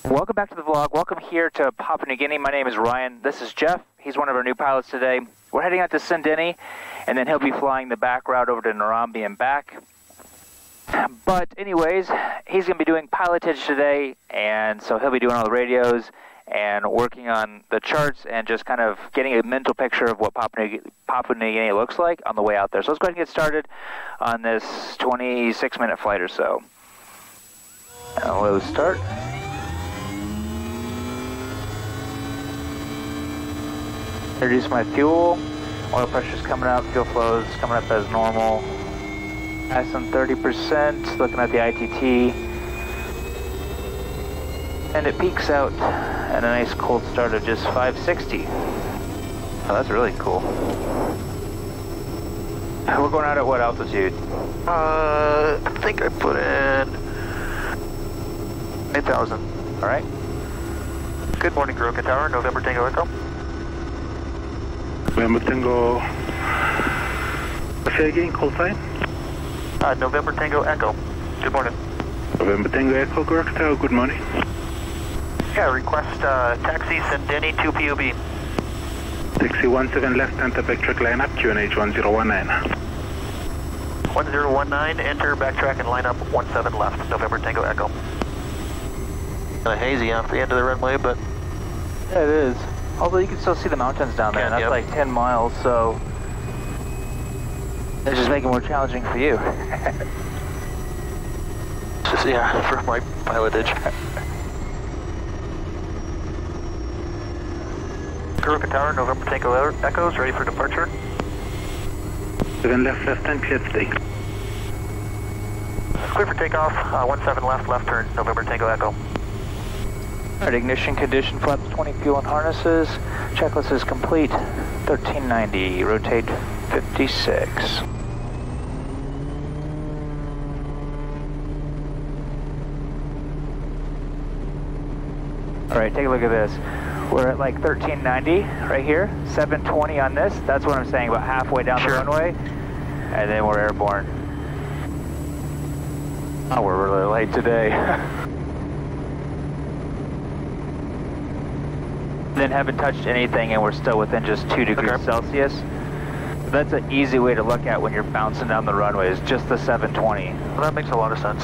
Welcome back to the vlog. Welcome here to Papua New Guinea. My name is Ryan. This is Jeff. He's one of our new pilots today. We're heading out to Sindini, and then he'll be flying the back route over to Moresby and back. But anyways, he's going to be doing pilotage today, and so he'll be doing all the radios and working on the charts and just kind of getting a mental picture of what Papua New Guinea looks like on the way out there. So let's go ahead and get started on this 26-minute flight or so. Low start. Introduce my fuel. Oil pressure's coming up, fuel flow's coming up as normal. Nice on 30%, looking at the ITT. And it peaks out at a nice cold start of just 560. Oh, that's really cool. We're going out at what altitude? I think I put in 8,000. All right. Good morning, Goroka Tower, November Tango Echo. November Tango. Say again, call sign? November Tango Echo. Good morning. November Tango Echo, Goroka Tower, good morning. Yeah, request taxi Sindini 2 PUB. Taxi 17 left, enter backtrack line up, QNH 1019. 1019, enter backtrack and line up 17 left, November Tango Echo. Kind of hazy off the end of the runway, but... Yeah, it is. Although you can still see the mountains down there, and that's like 10 miles, so it's just making it more challenging for you. Just, yeah, for my pilotage. Goroka Tower, November Tango Echoes, ready for departure. 7 left turn, clear to take. Clear for takeoff, 17 left turn, November Tango Echo. Alright, ignition condition, flaps 20, fuel and harnesses. Checklist is complete. 1390, rotate 56. Alright, take a look at this. We're at like 1390 right here, 720 on this. That's what I'm saying, about halfway down the runway. And then we're airborne. Oh, we're really late today. Then haven't touched anything and we're still within just 2 degrees Celsius. That's an easy way to look at when you're bouncing down the runway, is just the 720. Well, that makes a lot of sense.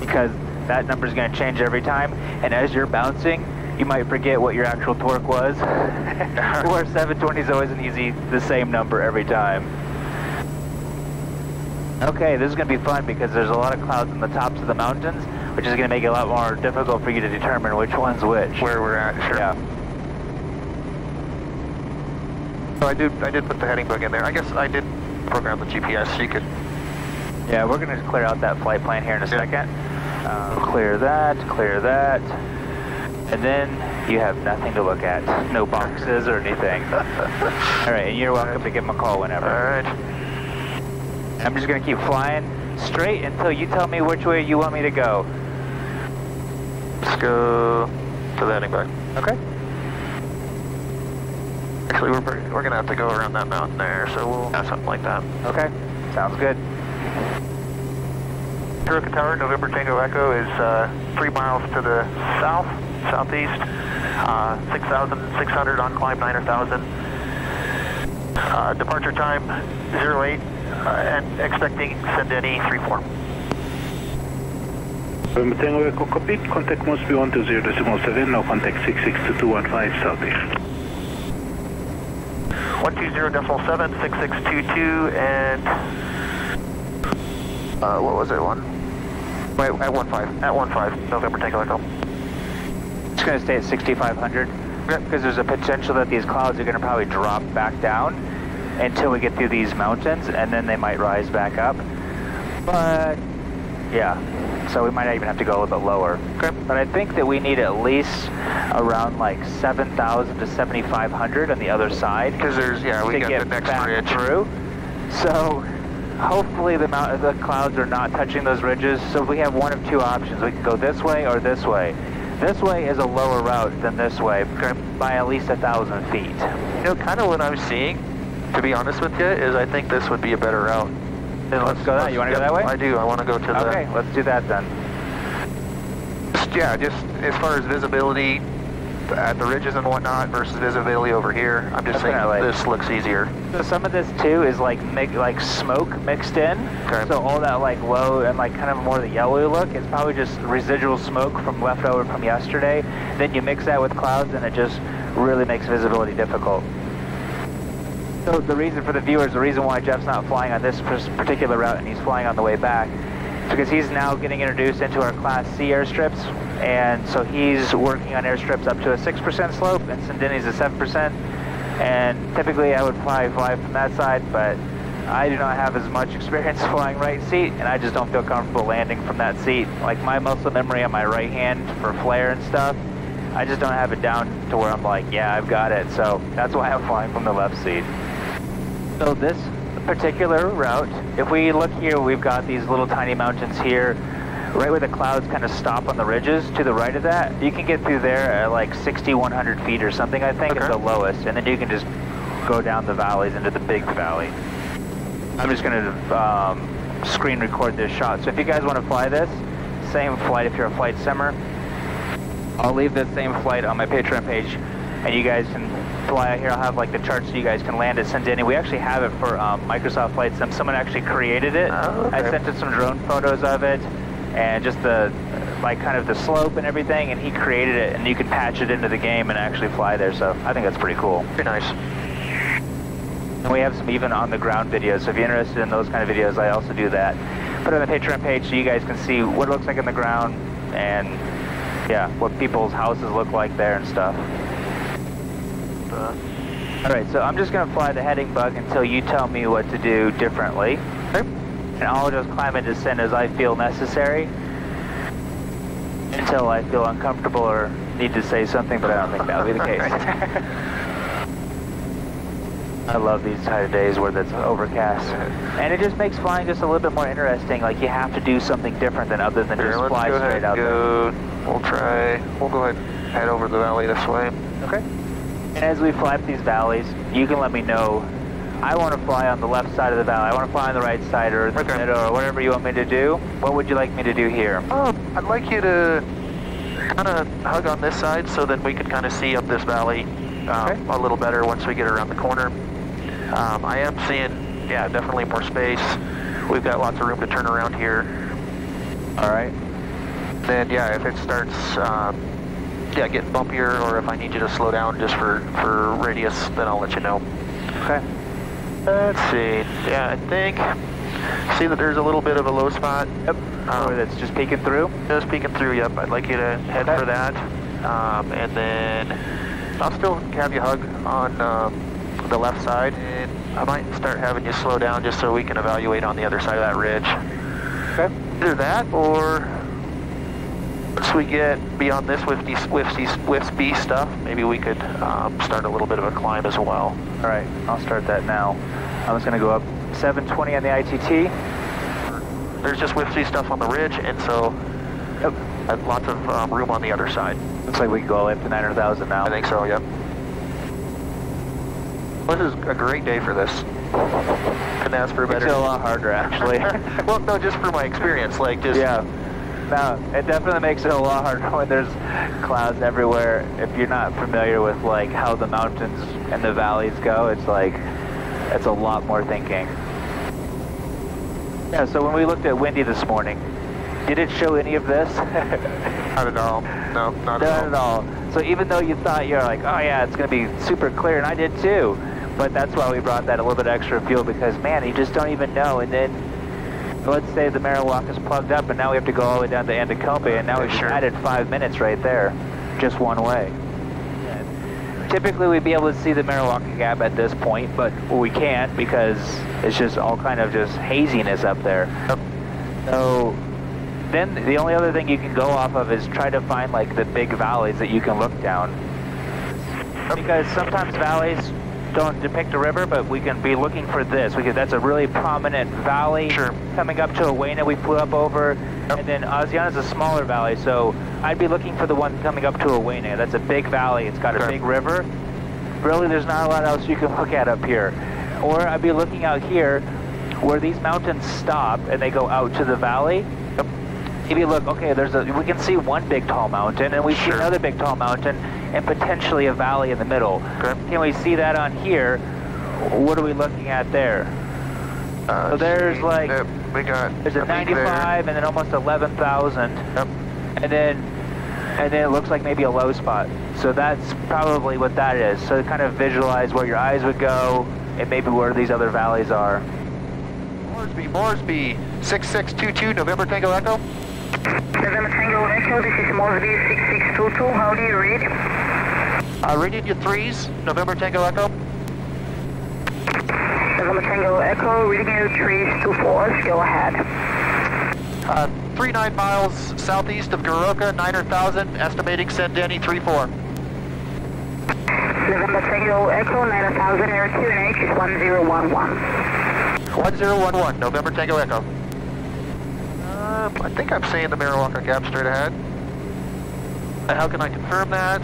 Because that number's going to change every time, and as you're bouncing, you might forget what your actual torque was. Where 720 is always the same number every time. Okay, this is going to be fun because there's a lot of clouds on the tops of the mountains, which is going to make it a lot more difficult for you to determine which one's which. Where we're at, sure. Yeah. So I did put the heading book in there. I guess I did program the GPS so you could... Yeah, we're going to clear out that flight plan here in a second. Clear that, and then you have nothing to look at. No boxes or anything. All right, and you're welcome to give them a call whenever. All right. I'm just going to keep flying straight until you tell me which way you want me to go. Let's go to the heading back. Okay. Actually, we're going to have to go around that mountain there, so we'll have something like that. Okay, sounds good. Goroka Tower, November Tango Echo is 3 miles to the southeast, 6,600 on climb 9,000. Departure time 08, and expecting Sindini 34. November Tango Echo, copy. Contact Moresby 120.7, now contact 662215 southeast. 120.7, 6622, and what was it, Wait, at 15, November Tango Echo. It's going to stay at 6,500 because there's a potential that these clouds are going to probably drop back down until we get through these mountains, and then they might rise back up. But yeah, so we might not even have to go a little bit lower. Okay. But I think that we need at least around like 7,000 to 7,500 on the other side. Because there's, yeah, we got the next bridge through. So hopefully the clouds are not touching those ridges. So we have one of two options. We can go this way or this way. This way is a lower route than this way by at least 1,000 feet. You know, kind of what I'm seeing, to be honest with you, is I think this would be a better route. Then let's go that. You want to go that way? I do. I want to go to the... Okay, let's do that then. just as far as visibility at the ridges and whatnot versus visibility over here, I'm just saying this looks easier. So some of this too is like smoke mixed in. Okay. So all that like low and like kind of more the yellowy look is probably just residual smoke from leftover from yesterday. Then you mix that with clouds and it just really makes visibility difficult. So the reason for the viewers, the reason why Jeff's not flying on this particular route and he's flying on the way back, is because he's now getting introduced into our Class C airstrips, and so he's working on airstrips up to a 6% slope, and Sindini's a 7%, and typically I would fly from that side, but I do not have as much experience flying right seat, and I just don't feel comfortable landing from that seat. Like my muscle memory on my right hand for flare and stuff, I just don't have it down to where I'm like, yeah, I've got it, so that's why I'm flying from the left seat. So this particular route, if we look here, we've got these little tiny mountains here, right where the clouds kind of stop on the ridges. To the right of that, you can get through there at like 6,100 feet or something, I think, at the lowest, and then you can just go down the valleys into the big valley. I'm just going to screen record this shot. So if you guys want to fly this, same flight if you're a flight simmer, I'll leave this same flight on my Patreon page, and you guys can fly out here. I'll have like the charts so you guys can land at Sindini. We actually have it for Microsoft Flight Sim. Someone actually created it. Oh, okay. I sent it some drone photos of it, and just the like kind of the slope and everything, and he created it, and you can patch it into the game and actually fly there. So I think that's pretty cool. Pretty nice. And we have some even on the ground videos. So if you're interested in those kind of videos, I also do that. Put it on the Patreon page so you guys can see what it looks like on the ground, and yeah, what people's houses look like there and stuff. Alright, so I'm just going to fly the heading bug until you tell me what to do differently. And I'll just climb and descend as I feel necessary until I feel uncomfortable or need to say something, but I don't think that'll be the case. I love these kind of days where it's overcast. And it just makes flying just a little bit more interesting. Like you have to do something different than other than just fly straight out there. We'll go ahead and head over the valley this way. Okay. And as we fly up these valleys, you can let me know, I want to fly on the left side of the valley, I want to fly on the right side or the middle or whatever you want me to do. What would you like me to do here? I'd like you to kind of hug on this side so that we can kind of see up this valley a little better once we get around the corner. I am seeing, yeah, definitely more space. We've got lots of room to turn around here. All right. Then, yeah, if it starts getting bumpier, or if I need you to slow down just for radius, then I'll let you know. Okay. Let's see. Yeah, I think, see that there's a little bit of a low spot. Yep. That's just peeking through? Just peeking through, yep. I'd like you to head for that. And then I'll still have you hug on the left side, and I might start having you slow down just so we can evaluate on the other side of that ridge. Okay. Either that, or once we get beyond this wispy stuff, maybe we could start a little bit of a climb as well. All right, I'll start that now. I'm just going to go up 720 on the ITT. There's just wispy stuff on the ridge, and so lots of room on the other side. Looks like we can go all the way up to 900,000 now. I think so, yep. This is a great day for this. Couldn't ask for a better. It's a lot harder, actually. Well, no, just for my experience, like just. Yeah. No, it definitely makes it a lot harder when there's clouds everywhere. If you're not familiar with like how the mountains and the valleys go, it's like, it's a lot more thinking. Yeah, so when we looked at Windy this morning, did it show any of this? Not at all. No, not at all. So even though you thought you're like, oh yeah, it's going to be super clear, and I did too, but that's why we brought that a little bit extra fuel, because man, you just don't even know. And then let's say the Marowak is plugged up, and now we have to go all the way down to Anticombe, and now we've added 5 minutes right there, just one way. And typically we'd be able to see the Marowak Gap at this point, but we can't because it's just all kind of just haziness up there. So then the only other thing you can go off of is try to find like the big valleys that you can look down. Because sometimes valleys don't depict a river, but we can be looking for this. That's a really prominent valley coming up to Awena we flew up over, and then Oziana is a smaller valley, so I'd be looking for the one coming up to Awena. That's a big valley, it's got a big river. Really, there's not a lot else you can look at up here. Or I'd be looking out here where these mountains stop and they go out to the valley. maybe look, okay, we can see one big tall mountain, and we see another big tall mountain, and potentially a valley in the middle. Okay. Can we see that on here? What are we looking at there? So there's like, there's a 95 and then almost 11,000. Yep. And then it looks like maybe a low spot. So that's probably what that is. So kind of visualize where your eyes would go and maybe where these other valleys are. Moresby, 6622, November Tango Echo. November Tango Echo, this is Moresby 6622. How do you read? Reading your 3s, November Tango Echo. November Tango Echo, reading your 3s, 2 4s, go ahead. 39 miles southeast of Goroka, 9,000, estimating Sendeni 34. November Tango Echo, 9,000, air QNH is 1011. 1011, November Tango Echo. I think I'm seeing the Mirawaka Gap straight ahead. And how can I confirm that?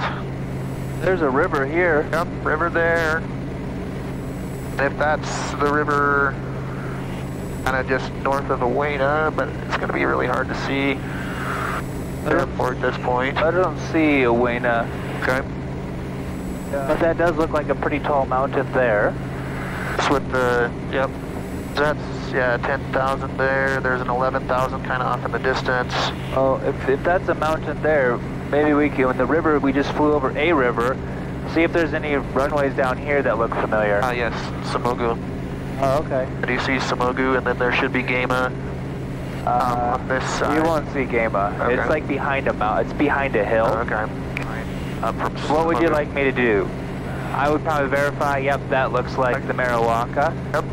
There's a river here. Yep, river there. If that's the river kind of just north of Awena, but it's going to be really hard to see the airport at this point. I don't see Awena. Okay. But that does look like a pretty tall mountain there. That's with the, yep. That's, yeah, 10,000 there. There's an 11,000 kind of off in the distance. Oh, if that's a mountain there, maybe we can, in the river, we just flew over a river, see if there's any runways down here that look familiar. Yes, Samogu. Oh, okay. Do you see Samogu, and then there should be Gama on this side? You won't see Gama. Okay. It's like behind a mountain. It's behind a hill. Oh, okay. What would you like me to do? I would probably verify, yep, that looks like the Mirawaka. Yep.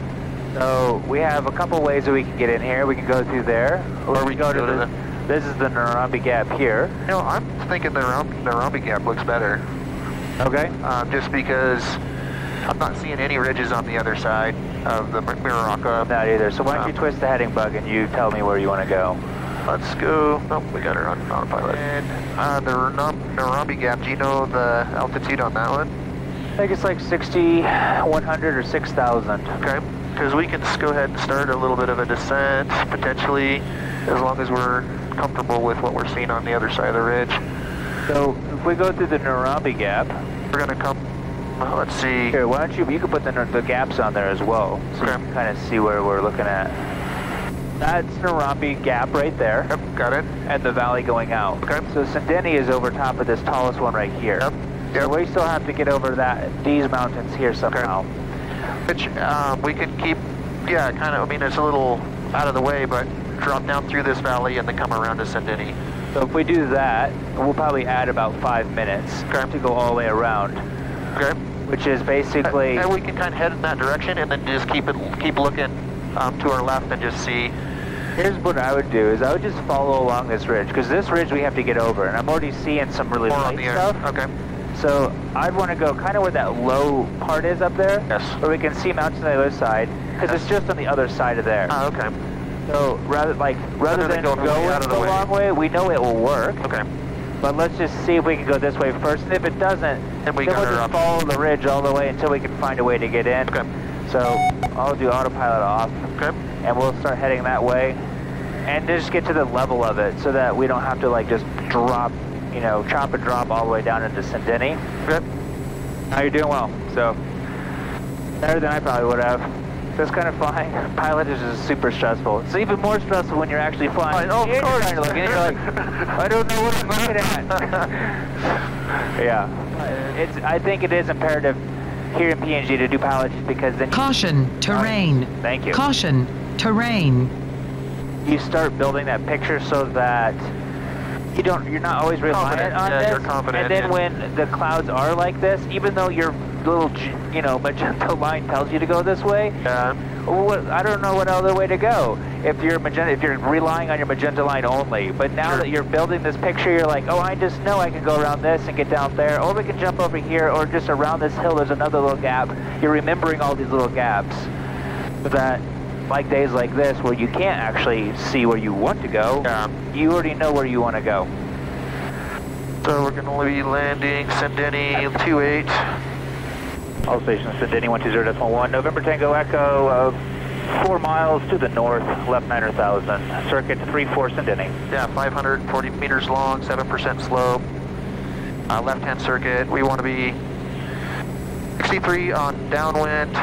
So we have a couple ways that we can get in here. We can go through there, or we go to the, this is the Narambi Gap here. You know, I'm thinking the Narambi Gap looks better. Okay. Just because I'm not seeing any ridges on the other side of the Mirawaka. Not either. So why don't you twist the heading bug and you tell me where you want to go. Let's go. Oh, we got her on autopilot. And the Narambi Gap, do you know the altitude on that one? I think it's like 6,100 or 6,000. Okay. Because we can just go ahead and start a little bit of a descent, potentially, as long as we're comfortable with what we're seeing on the other side of the ridge. So if we go through the Narambi Gap, we're going to come, let's see. Here, why don't you can put the gaps on there as well, so you can kind of see where we're looking at. That's Narambi Gap right there. Yep, got it. And the valley going out. Okay. So Sendeni is over top of this tallest one right here. Yep. So we still have to get over these mountains here somehow. Okay. Which we can keep, yeah, kind of, I mean, it's a little out of the way, but drop down through this valley and then come around to Sendeni. So if we do that, we'll probably add about 5 minutes to go all the way around. Okay. Which is basically... And we can kind of head in that direction and then just keep looking to our left and just see. Here's what I would do, is I would just follow along this ridge, because this ridge we have to get over, and I'm already seeing some really light stuff. Okay. So I'd want to go kind of where that low part is up there, yes, where we can see mountains on the other side, because it's just on the other side of there. Oh, okay. So rather than go the long way, we know it will work. Okay. But let's just see if we can go this way first, and if it doesn't, then we'll just follow the ridge all the way until we can find a way to get in. Okay. So I'll do autopilot off. Okay. And we'll start heading that way, and just get to the level of it, so that we don't have to like just drop, you know, chop and drop all the way down into Sendeni. Okay. Now you're doing well. So better than I probably would have. Just kind of flying. Pilot is just super stressful. It's even more stressful when you're actually flying. Oh, of course. You're looking, and you're like, I don't know what I'm looking at. Yeah. I think it is imperative here in PNG to do pilots, because then caution, terrain. Thank you. Caution, terrain. You start building that picture so that you're not always reliant on this. You're confident. And then when the clouds are like this, even though your little, magenta line tells you to go this way, I don't know what other way to go. If you're relying on your magenta line only. But now that you're building this picture, you're like, oh, I just know I can go around this and get down there, or we can jump over here, or just around this hill, there's another little gap. You're remembering all these little gaps, so that like days like this where you can't actually see where you want to go, you already know where you want to go. So we're going to be landing Sendeni 28. All stations, Sendeni 120.1, November Tango Echo, 4 miles to the north, left 9,000. Circuit 34 Sendini. Yeah, 540 meters long, 7% slope. Left-hand circuit. We want to be 63 on downwind,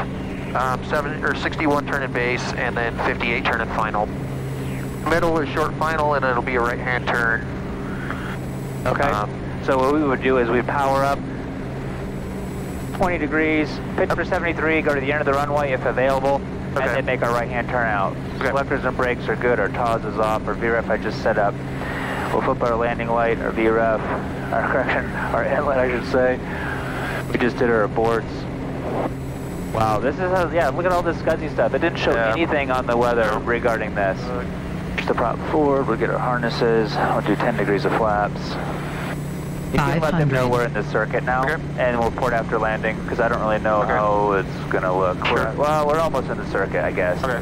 61 turn in base, and then 58 turn in final. Middle is short final, and it'll be a right-hand turn. Okay. So what we would do is we'd power up 20 degrees, pitch for 73, go to the end of the runway if available, and then make our right-hand turn out. Selectors and brakes are good, our TAWS is off, our VREF I just set up. We'll flip our landing light, our VREF, our inlet I should say. We just did our aborts. Wow, this is, yeah, look at all this scuzzy stuff. It didn't show anything on the weather regarding this. Just the prop forward, we'll get our harnesses, we'll do 10 degrees of flaps. You can let them know we're in the circuit now, and we'll port after landing, because I don't really know how it's going to look. Well, we're almost in the circuit, I guess. Okay.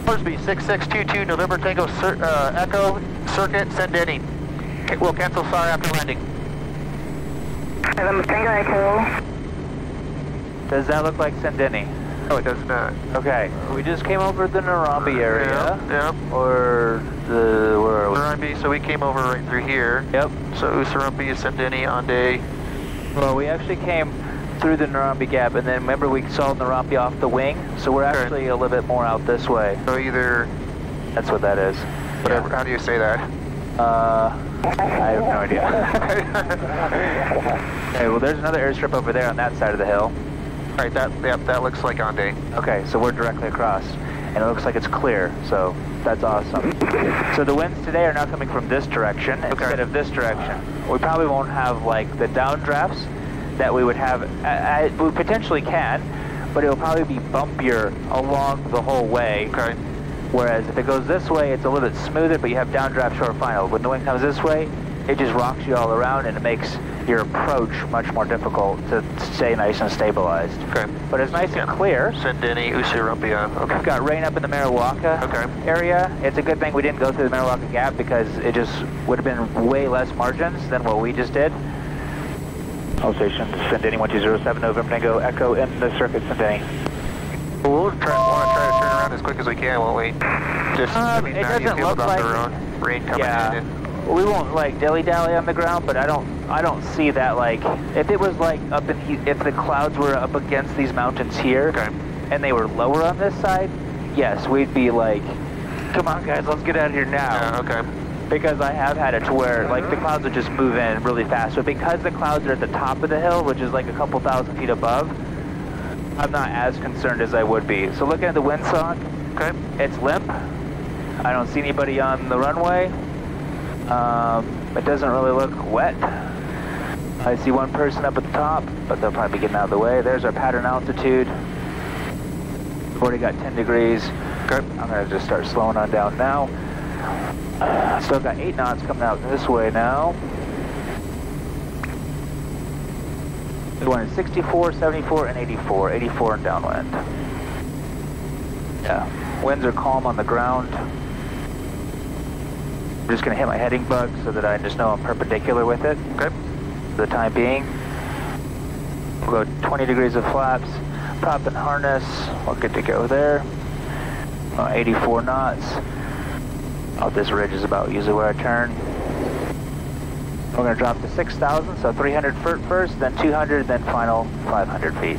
Moresby 6622, November Tango Echo, circuit, Sendini. We'll cancel SAR after landing. November Tango Echo. Does that look like Sendini? No, it does not. Okay, we just came over the Narambi area. Yeah. Or the, where are we? Narambi, so we came over right through here. Yep. So Usarambi, Sendini, Ande. Well, we actually came through the Narambi gap, and then remember we saw Narambi off the wing, so we're actually a little bit more out this way. So either... That's what that is. Whatever. How do you say that? I have no idea. Okay, well there's another airstrip over there on that side of the hill. Alright, that looks like Ande. Okay, so we're directly across, and it looks like it's clear, so that's awesome. So the winds today are now coming from this direction instead of this direction. We probably won't have like the downdrafts that we would have, we potentially can, but it'll probably be bumpier along the whole way. Okay. Whereas if it goes this way, it's a little bit smoother, but you have downdraft short final. When the wind comes this way, it just rocks you all around, and it makes your approach much more difficult to stay nice and stabilized. Okay. But it's nice and clear. Sendini, Usarambi. Okay. We've got rain up in the Mariwaka area. It's a good thing we didn't go through the Mariwaka Gap, because it just would have been way less margins than what we just did. All stations, Sendini 1207, November Tango Echo in the circuit, Sendini. We'll want to try to turn around as quick as we can, won't we? Just, I mean, it now doesn't you feel look about like the rain coming in. And we won't like dilly-dally on the ground, but I don't see that, like, if it was like up in, if the clouds were up against these mountains here, and they were lower on this side, yes, we'd be like, come on guys, let's get out of here now. Because I have had it to where, like, the clouds would just move in really fast. But because the clouds are at the top of the hill, which is like a couple thousand feet above, I'm not as concerned as I would be. So looking at the windsock, it's limp. I don't see anybody on the runway. It doesn't really look wet. I see one person up at the top, but they'll probably be getting out of the way. There's our pattern altitude. We've already got 10 degrees. I'm gonna just start slowing on down now. Still got 8 knots coming out this way now. We wanted 64, 74, and 84. 84 and downwind. Yeah, winds are calm on the ground. I'm just going to hit my heading bug so that I just know I'm perpendicular with it. For the time being. We'll go 20 degrees of flaps. Prop and harness. We're good to go there. 84 knots. This ridge is about usually where I turn. We're going to drop to 6,000, so 300 feet first, then 200, then final 500 feet.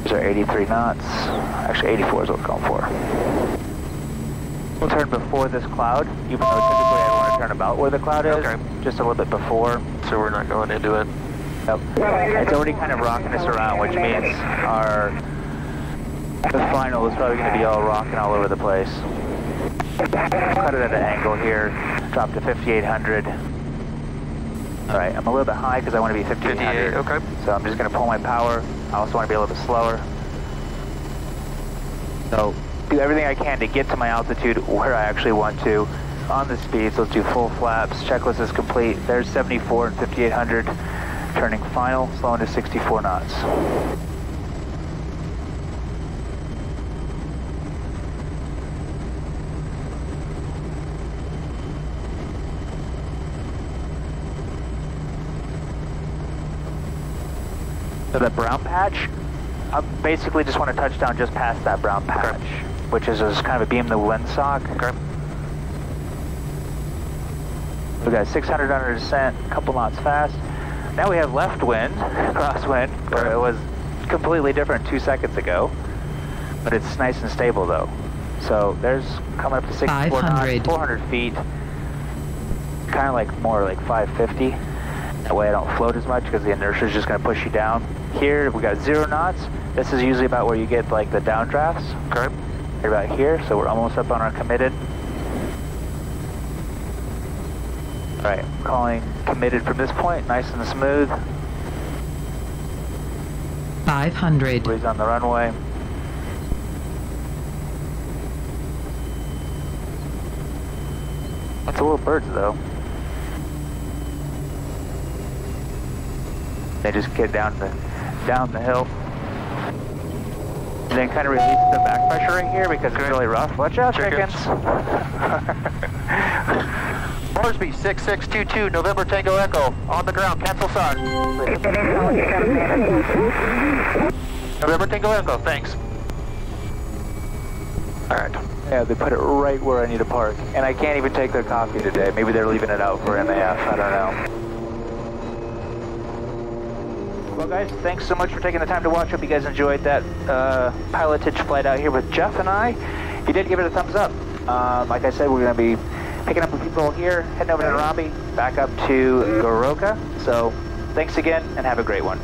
These are 83 knots. Actually, 84 is what we're going for. We'll turn before this cloud, even though typically I want to turn about where the cloud is, just a little bit before. So we're not going into it. Yep. It's already kind of rocking us around, which means the final is probably going to be all rocking all over the place. Cut it at an angle here, drop to 5,800. Alright, I'm a little bit high because I want to be 5,800. So I'm just going to pull my power. I also want to be a little bit slower. So, do everything I can to get to my altitude where I actually want to. On the speeds, let's do full flaps. Checklist is complete. There's 74 and 5,800. Turning final, slowing to 64 knots. So that brown patch, I basically just want to touch down just past that brown patch, which is just kind of a beam the windsock. Okay. We got 600 under descent, a couple knots fast. Now we have left wind, crosswind, where it was completely different 2 seconds ago. But it's nice and stable though. So there's coming up to 64 knots, 400 feet. Kind of like more like 550. That way I don't float as much because the inertia is just going to push you down. Here we got 0 knots. This is usually about where you get like the downdrafts. Okay. Right about here, so we're almost up on our committed. All right, calling committed from this point, nice and smooth. 500. Breeze on the runway. That's a little birds though. They just get down the hill. And then kind of release the back pressure right here because it's really rough. Watch out, chickens. Moresby 6622, November Tango Echo, on the ground, cancel SAR. November Tango Echo, thanks. All right. Yeah, they put it right where I need to park. And I can't even take their coffee today. Maybe they're leaving it out for MAF, I don't know. Well guys, thanks so much for taking the time to watch. Hope you guys enjoyed that pilotage flight out here with Jeff and I. If you did, give it a thumbs up. Like I said, we're going to be picking up the people here, heading over to Moresby, back up to Goroka. So thanks again and have a great one.